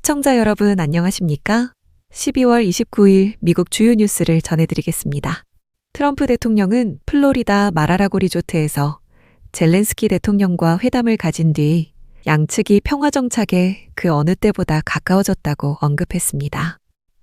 시청자 여러분 안녕하십니까? 12월 29일 미국 주요 뉴스를 전해드리겠습니다. 트럼프 대통령은 플로리다 마라라고 리조트에서 젤렌스키 대통령과 회담을 가진 뒤 양측이 평화정착에 그 어느 때보다 가까워졌다고 언급했습니다.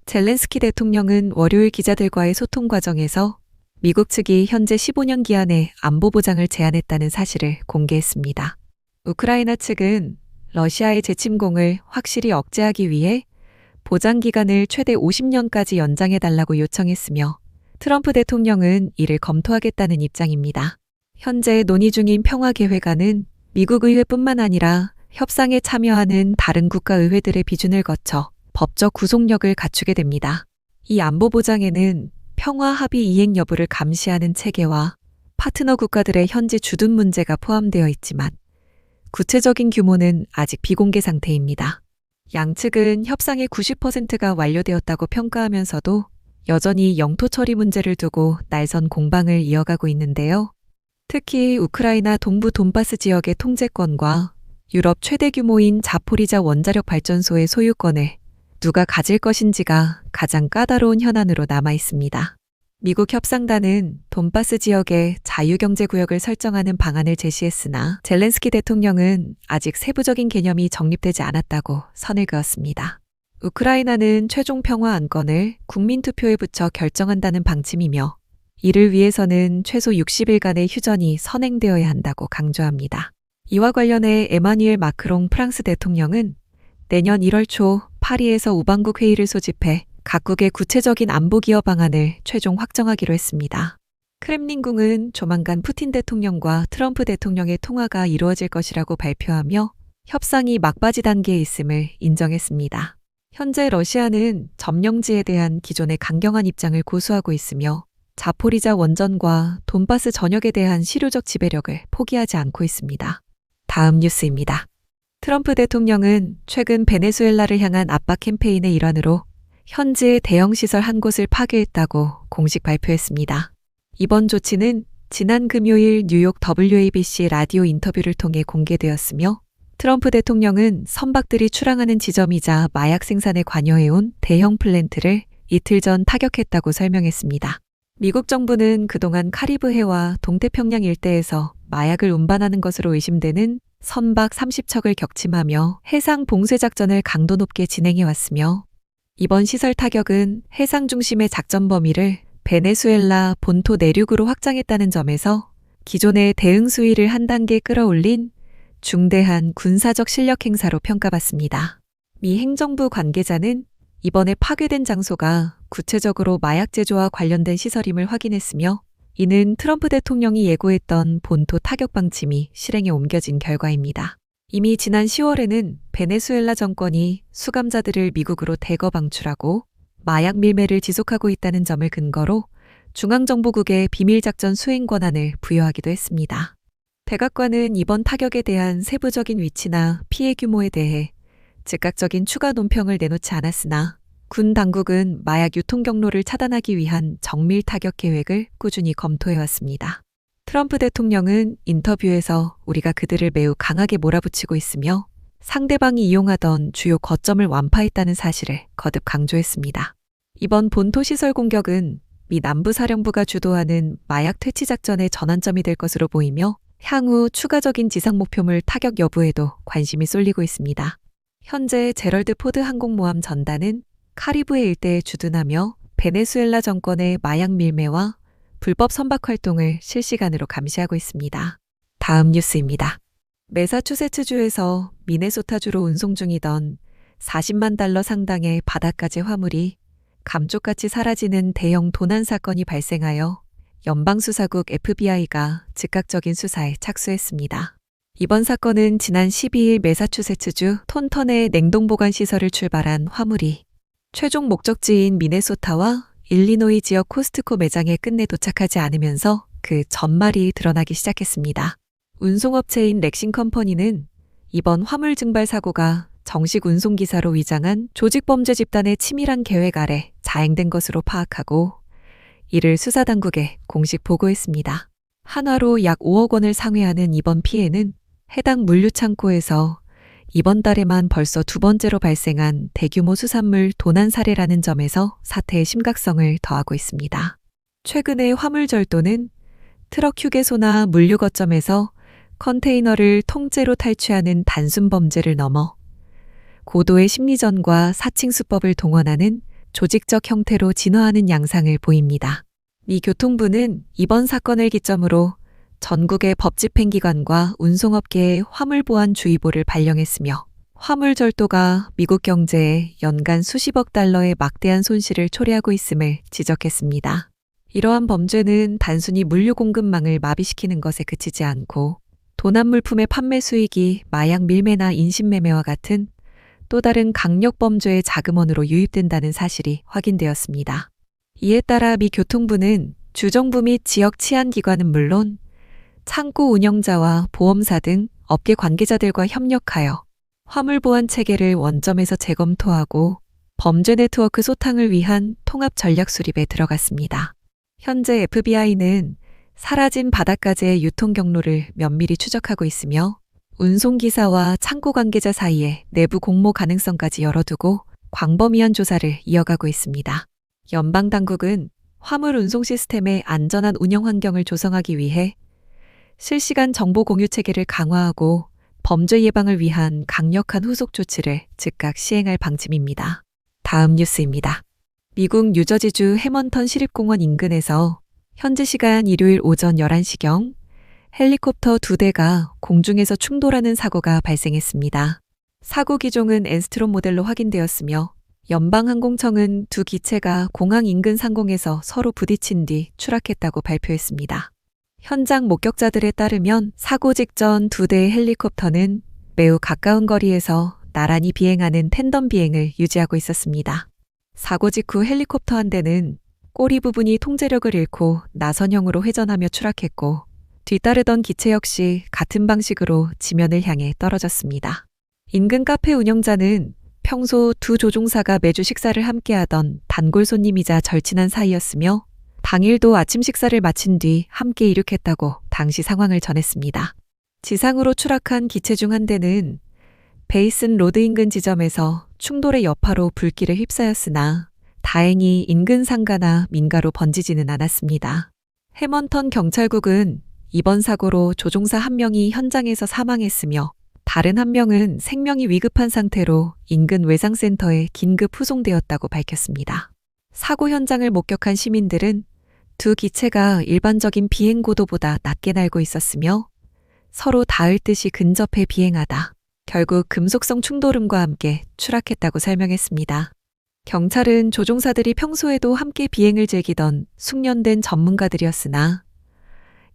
젤렌스키 대통령은 월요일 기자들과의 소통 과정에서 미국 측이 현재 15년 기한의 안보 보장을 제안했다는 사실을 공개했습니다. 우크라이나 측은 러시아의 재침공을 확실히 억제하기 위해 보장 기간을 최대 50년까지 연장해달라고 요청했으며 트럼프 대통령은 이를 검토하겠다는 입장입니다. 현재 논의 중인 평화계획안은 미국 의회뿐만 아니라 협상에 참여하는 다른 국가의회들의 비준을 거쳐 법적 구속력을 갖추게 됩니다. 이 안보 보장에는 평화 합의 이행 여부를 감시하는 체계와 파트너 국가들의 현지 주둔 문제가 포함되어 있지만 구체적인 규모는 아직 비공개 상태입니다. 양측은 협상의 90%가 완료되었다고 평가하면서도 여전히 영토 처리 문제를 두고 날선 공방을 이어가고 있는데요. 특히 우크라이나 동부 돈바스 지역의 통제권과 유럽 최대 규모인 자포리자 원자력 발전소의 소유권을 누가 가질 것인지가 가장 까다로운 현안으로 남아 있습니다. 미국 협상단은 돈바스 지역에 자유경제구역을 설정하는 방안을 제시했으나 젤렌스키 대통령은 아직 세부적인 개념이 정립되지 않았다고 선을 그었습니다. 우크라이나는 최종 평화 안건을 국민투표에 붙여 결정한다는 방침이며 이를 위해서는 최소 60일간의 휴전이 선행되어야 한다고 강조합니다. 이와 관련해 에마뉘엘 마크롱 프랑스 대통령은 내년 1월 초 파리에서 우방국 회의를 소집해 각국의 구체적인 안보 기여 방안을 최종 확정하기로 했습니다. 크렘린궁은 조만간 푸틴 대통령과 트럼프 대통령의 통화가 이루어질 것이라고 발표하며 협상이 막바지 단계에 있음을 인정했습니다. 현재 러시아는 점령지에 대한 기존의 강경한 입장을 고수하고 있으며 자포리자 원전과 돈바스 전역에 대한 실효적 지배력을 포기하지 않고 있습니다. 다음 뉴스입니다. 트럼프 대통령은 최근 베네수엘라를 향한 압박 캠페인의 일환으로 현지의 대형 시설 한 곳을 파괴했다고 공식 발표했습니다. 이번 조치는 지난 금요일 뉴욕 WABC 라디오 인터뷰를 통해 공개되었으며 트럼프 대통령은 선박들이 출항하는 지점이자 마약 생산에 관여해온 대형 플랜트를 이틀 전 타격했다고 설명했습니다. 미국 정부는 그동안 카리브해와 동태평양 일대에서 마약을 운반하는 것으로 의심되는 선박 30척을 격침하며 해상 봉쇄 작전을 강도 높게 진행해왔으며 이번 시설 타격은 해상 중심의 작전 범위를 베네수엘라 본토 내륙으로 확장했다는 점에서 기존의 대응 수위를 한 단계 끌어올린 중대한 군사적 실력 행사로 평가받습니다. 미 행정부 관계자는 이번에 파괴된 장소가 구체적으로 마약 제조와 관련된 시설임을 확인했으며 이는 트럼프 대통령이 예고했던 본토 타격 방침이 실행에 옮겨진 결과입니다. 이미 지난 10월에는 베네수엘라 정권이 수감자들을 미국으로 대거 방출하고 마약 밀매를 지속하고 있다는 점을 근거로 중앙정보국에 비밀작전 수행 권한을 부여하기도 했습니다. 백악관은 이번 타격에 대한 세부적인 위치나 피해 규모에 대해 즉각적인 추가 논평을 내놓지 않았으나 군 당국은 마약 유통 경로를 차단하기 위한 정밀 타격 계획을 꾸준히 검토해왔습니다. 트럼프 대통령은 인터뷰에서 우리가 그들을 매우 강하게 몰아붙이고 있으며 상대방이 이용하던 주요 거점을 완파했다는 사실을 거듭 강조했습니다. 이번 본토 시설 공격은 미 남부사령부가 주도하는 마약 퇴치 작전의 전환점이 될 것으로 보이며 향후 추가적인 지상 목표물 타격 여부에도 관심이 쏠리고 있습니다. 현재 제럴드 포드 항공모함 전단은 카리브해 일대에 주둔하며 베네수엘라 정권의 마약 밀매와 불법 선박 활동을 실시간으로 감시하고 있습니다. 다음 뉴스입니다. 매사추세츠주에서 미네소타주로 운송 중이던 40만 달러 상당의 바닷가재 화물이 감쪽같이 사라지는 대형 도난 사건이 발생하여 연방수사국 FBI가 즉각적인 수사에 착수했습니다. 이번 사건은 지난 12일 매사추세츠주 톤턴의 냉동보관시설을 출발한 화물이 최종 목적지인 미네소타와 일리노이 지역 코스트코 매장에 끝내 도착하지 않으면서 그 전말이 드러나기 시작했습니다. 운송업체인 렉싱컴퍼니는 이번 화물 증발 사고가 정식 운송기사로 위장한 조직범죄 집단의 치밀한 계획 아래 자행된 것으로 파악하고 이를 수사당국에 공식 보고했습니다. 한화로 약 5억 원을 상회하는 이번 피해는 해당 물류창고에서 이번 달에만 벌써 두 번째로 발생한 대규모 수산물 도난 사례라는 점에서 사태의 심각성을 더하고 있습니다. 최근의 화물절도는 트럭 휴게소나 물류 거점에서 컨테이너를 통째로 탈취하는 단순 범죄를 넘어 고도의 심리전과 사칭 수법을 동원하는 조직적 형태로 진화하는 양상을 보입니다. 미 교통부는 이번 사건을 기점으로 전국의 법집행기관과 운송업계에 화물보안주의보를 발령했으며 화물절도가 미국 경제에 연간 수십억 달러의 막대한 손실을 초래하고 있음을 지적했습니다. 이러한 범죄는 단순히 물류 공급망을 마비시키는 것에 그치지 않고 도난 물품의 판매 수익이 마약 밀매나 인신매매와 같은 또 다른 강력 범죄의 자금원으로 유입된다는 사실이 확인되었습니다. 이에 따라 미 교통부는 주정부 및 지역 치안기관은 물론 창고 운영자와 보험사 등 업계 관계자들과 협력하여 화물 보안 체계를 원점에서 재검토하고 범죄 네트워크 소탕을 위한 통합 전략 수립에 들어갔습니다. 현재 FBI는 사라진 바닷가재의 유통 경로를 면밀히 추적하고 있으며 운송기사와 창고 관계자 사이에 내부 공모 가능성까지 열어두고 광범위한 조사를 이어가고 있습니다. 연방당국은 화물 운송 시스템의 안전한 운영 환경을 조성하기 위해 실시간 정보 공유 체계를 강화하고 범죄 예방을 위한 강력한 후속 조치를 즉각 시행할 방침입니다. 다음 뉴스입니다. 미국 뉴저지주 해먼턴 시립공원 인근에서 현지 시간 일요일 오전 11시경 헬리콥터 2대가 공중에서 충돌하는 사고가 발생했습니다. 사고 기종은 엔스트롬 모델로 확인되었으며 연방항공청은 두 기체가 공항 인근 상공에서 서로 부딪힌 뒤 추락했다고 발표했습니다. 현장 목격자들에 따르면 사고 직전 두 대의 헬리콥터는 매우 가까운 거리에서 나란히 비행하는 텐덤 비행을 유지하고 있었습니다. 사고 직후 헬리콥터 한 대는 꼬리 부분이 통제력을 잃고 나선형으로 회전하며 추락했고 뒤따르던 기체 역시 같은 방식으로 지면을 향해 떨어졌습니다. 인근 카페 운영자는 평소 두 조종사가 매주 식사를 함께하던 단골 손님이자 절친한 사이였으며 당일도 아침 식사를 마친 뒤 함께 이륙했다고 당시 상황을 전했습니다. 지상으로 추락한 기체 중 한 대는 베이슨 로드 인근 지점에서 충돌의 여파로 불길에 휩싸였으나 다행히 인근 상가나 민가로 번지지는 않았습니다. 해먼턴 경찰국은 이번 사고로 조종사 한 명이 현장에서 사망했으며 다른 한 명은 생명이 위급한 상태로 인근 외상센터에 긴급 후송되었다고 밝혔습니다. 사고 현장을 목격한 시민들은 두 기체가 일반적인 비행 고도보다 낮게 날고 있었으며 서로 닿을 듯이 근접해 비행하다 결국 금속성 충돌음과 함께 추락했다고 설명했습니다. 경찰은 조종사들이 평소에도 함께 비행을 즐기던 숙련된 전문가들이었으나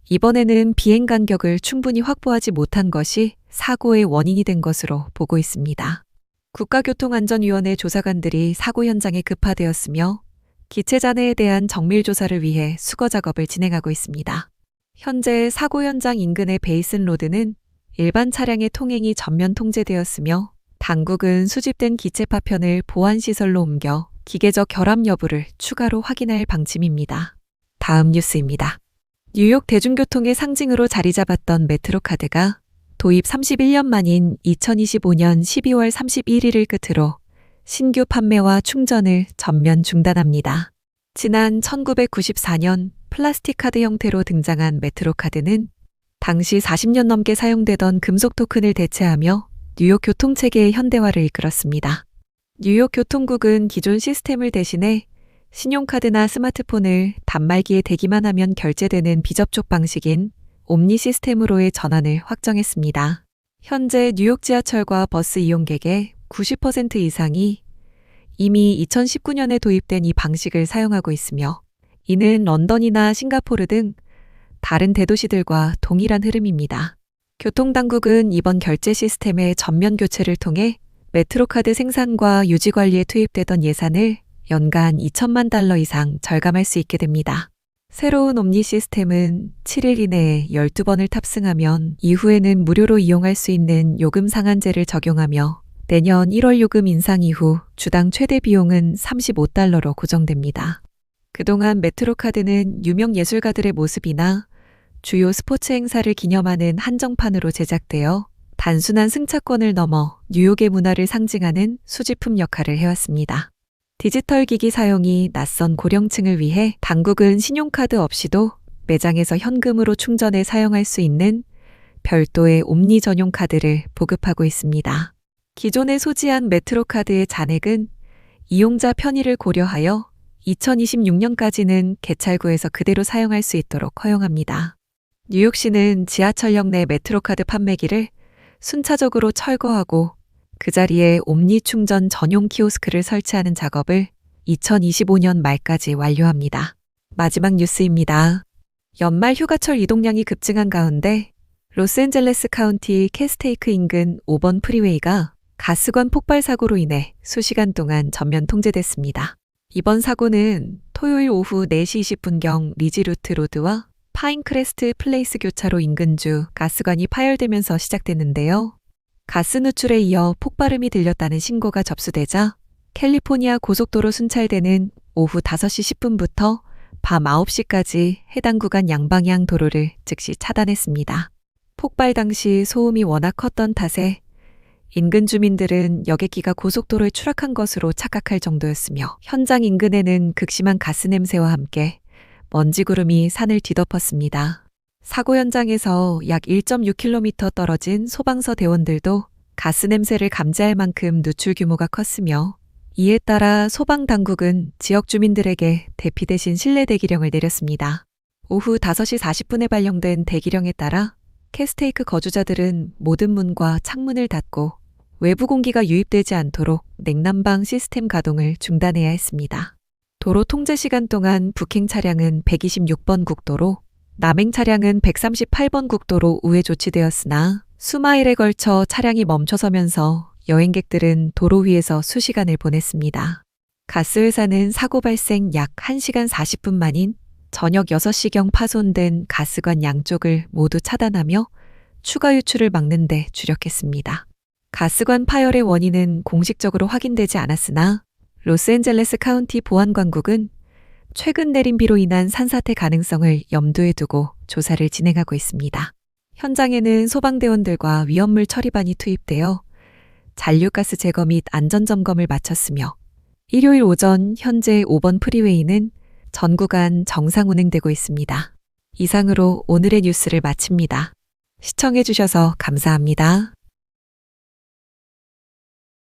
이번에는 비행 간격을 충분히 확보하지 못한 것이 사고의 원인이 된 것으로 보고 있습니다. 국가교통안전위원회 조사관들이 사고 현장에 급파되었으며 기체 잔해에 대한 정밀 조사를 위해 수거 작업을 진행하고 있습니다. 현재 사고 현장 인근의 베이슨 로드는 일반 차량의 통행이 전면 통제되었으며 당국은 수집된 기체 파편을 보안시설로 옮겨 기계적 결함 여부를 추가로 확인할 방침입니다. 다음 뉴스입니다. 뉴욕 대중교통의 상징으로 자리 잡았던 메트로카드가 도입 31년 만인 2025년 12월 31일을 끝으로 신규 판매와 충전을 전면 중단합니다. 지난 1994년 플라스틱 카드 형태로 등장한 메트로카드는 당시 40년 넘게 사용되던 금속 토큰을 대체하며 뉴욕 교통체계의 현대화를 이끌었습니다. 뉴욕 교통국은 기존 시스템을 대신해 신용카드나 스마트폰을 단말기에 대기만 하면 결제되는 비접촉 방식인 옴니 시스템으로의 전환을 확정했습니다. 현재 뉴욕 지하철과 버스 이용객의 90% 이상이 이미 2019년에 도입된 이 방식을 사용하고 있으며 이는 런던이나 싱가포르 등 다른 대도시들과 동일한 흐름입니다. 교통당국은 이번 결제 시스템의 전면 교체를 통해 메트로카드 생산과 유지 관리에 투입되던 예산을 연간 2천만 달러 이상 절감할 수 있게 됩니다. 새로운 옴니 시스템은 7일 이내에 12번을 탑승하면 이후에는 무료로 이용할 수 있는 요금 상한제를 적용하며 내년 1월 요금 인상 이후 주당 최대 비용은 35달러로 고정됩니다. 그동안 메트로카드는 유명 예술가들의 모습이나 주요 스포츠 행사를 기념하는 한정판으로 제작되어 단순한 승차권을 넘어 뉴욕의 문화를 상징하는 수집품 역할을 해왔습니다. 디지털 기기 사용이 낯선 고령층을 위해 당국은 신용카드 없이도 매장에서 현금으로 충전해 사용할 수 있는 별도의 옴니 전용 카드를 보급하고 있습니다. 기존에 소지한 메트로카드의 잔액은 이용자 편의를 고려하여 2026년까지는 개찰구에서 그대로 사용할 수 있도록 허용합니다. 뉴욕시는 지하철역 내 메트로카드 판매기를 순차적으로 철거하고 그 자리에 옴니 충전 전용 키오스크를 설치하는 작업을 2025년 말까지 완료합니다. 마지막 뉴스입니다. 연말 휴가철 이동량이 급증한 가운데 로스앤젤레스 카운티 캐스테이크 인근 5번 프리웨이가 가스관 폭발 사고로 인해 수시간 동안 전면 통제됐습니다. 이번 사고는 토요일 오후 4시 20분경 리지루트 로드와 파인크레스트 플레이스 교차로 인근주 가스관이 파열되면서 시작됐는데요. 가스 누출에 이어 폭발음이 들렸다는 신고가 접수되자 캘리포니아 고속도로 순찰대는 오후 5시 10분부터 밤 9시까지 해당 구간 양방향 도로를 즉시 차단했습니다. 폭발 당시 소음이 워낙 컸던 탓에 인근 주민들은 여객기가 고속도로에 추락한 것으로 착각할 정도였으며 현장 인근에는 극심한 가스 냄새와 함께 먼지 구름이 산을 뒤덮었습니다. 사고 현장에서 약 1.6km 떨어진 소방서 대원들도 가스 냄새를 감지할 만큼 누출 규모가 컸으며 이에 따라 소방당국은 지역 주민들에게 대피 대신 실내 대기령을 내렸습니다. 오후 5시 40분에 발령된 대기령에 따라 캐스테이크 거주자들은 모든 문과 창문을 닫고 외부 공기가 유입되지 않도록 냉난방 시스템 가동을 중단해야 했습니다. 도로 통제 시간 동안 북행 차량은 126번 국도로, 남행 차량은 138번 국도로 우회 조치되었으나 수마일에 걸쳐 차량이 멈춰서면서 여행객들은 도로 위에서 수시간을 보냈습니다. 가스회사는 사고 발생 약 1시간 40분 만인 저녁 6시경 파손된 가스관 양쪽을 모두 차단하며 추가 유출을 막는 데 주력했습니다. 가스관 파열의 원인은 공식적으로 확인되지 않았으나 로스앤젤레스 카운티 보안관국은 최근 내린 비로 인한 산사태 가능성을 염두에 두고 조사를 진행하고 있습니다. 현장에는 소방대원들과 위험물 처리반이 투입되어 잔류가스 제거 및 안전점검을 마쳤으며 일요일 오전 현재 5번 프리웨이는 전 구간 정상 운행되고 있습니다. 이상으로 오늘의 뉴스를 마칩니다. 시청해주셔서 감사합니다.